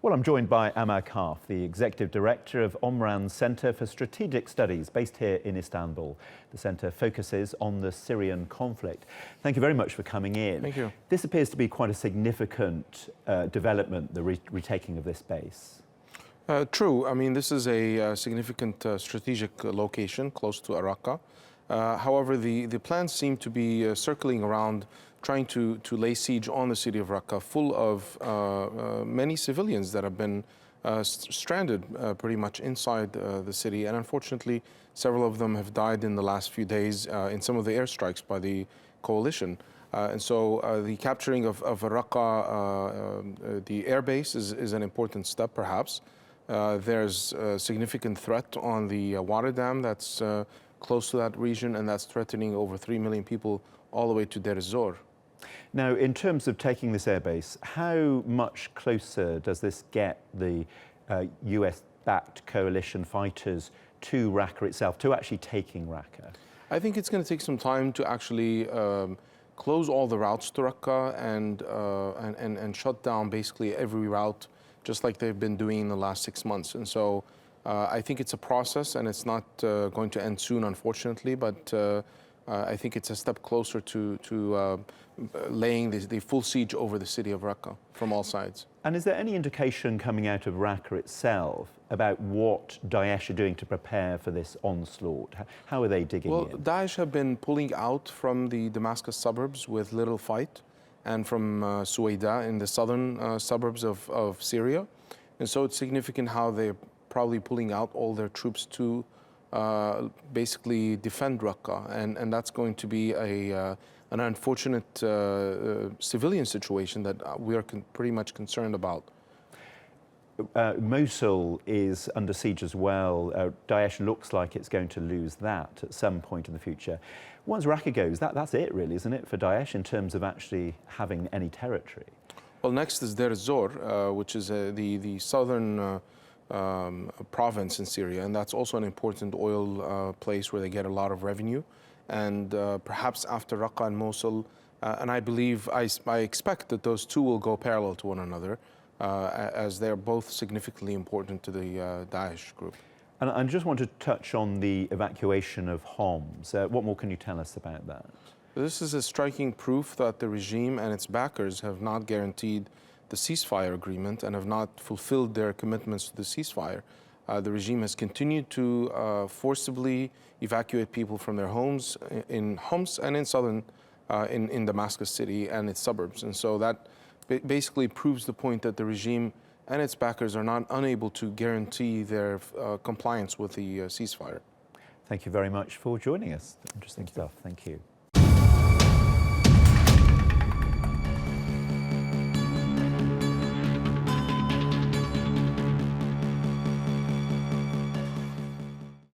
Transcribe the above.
Well, I'm joined by Ammar Kahf, the Executive Director of Omran Centre for Strategic Studies, based here in Istanbul. The centre focuses on the Syrian conflict. Thank you very much for coming in. Thank you. This appears to be quite a significant development, the retaking of this base. True. I mean, this is a significant strategic location close to Raqqa. However, the plans seem to be circling around trying to lay siege on the city of Raqqa, full of many civilians that have been stranded pretty much inside the city. And unfortunately, several of them have died in the last few days in some of the airstrikes by the coalition. And so the capturing of Raqqa, the airbase, is an important step, perhaps. There's a significant threat on the water dam that's close to that region, and that's threatening over 3 million people all the way to Deir ez-Zor. Now, in terms of taking this airbase, how much closer does this get the US-backed coalition fighters to Raqqa itself, to actually taking Raqqa? I think it's going to take some time to actually close all the routes to Raqqa and shut down basically every route, just like they've been doing in the last 6 months. And so I think it's a process, and it's not going to end soon, unfortunately, but I think it's a step closer to laying the full siege over the city of Raqqa from all sides. And is there any indication coming out of Raqqa itself about what Daesh are doing to prepare for this onslaught? How are they digging in? Well, Daesh have been pulling out from the Damascus suburbs with little fight, and from Suwaida in the southern suburbs of Syria. And so it's significant how they're probably pulling out all their troops to basically defend Raqqa. And that's going to be an unfortunate civilian situation that we are pretty much concerned about. Mosul is under siege as well. Daesh looks like it's going to lose that at some point in the future. Once Raqqa goes, that's it really, isn't it, for Daesh in terms of actually having any territory? Well, next is Deir ez-Zor, which is the southern province in Syria, and that's also an important oil place where they get a lot of revenue. And perhaps after Raqqa and Mosul, and I believe, I expect that those two will go parallel to one another, as they're both significantly important to the Daesh group. And I just want to touch on the evacuation of Homs. What more can you tell us about that? This is a striking proof that the regime and its backers have not guaranteed the ceasefire agreement and have not fulfilled their commitments to the ceasefire. The regime has continued to forcibly evacuate people from their homes in Homs and in southern, in Damascus city and its suburbs. And so that basically proves the point that the regime and its backers are not unable to guarantee their compliance with the ceasefire. Thank you very much for joining us. Interesting stuff. Thank you.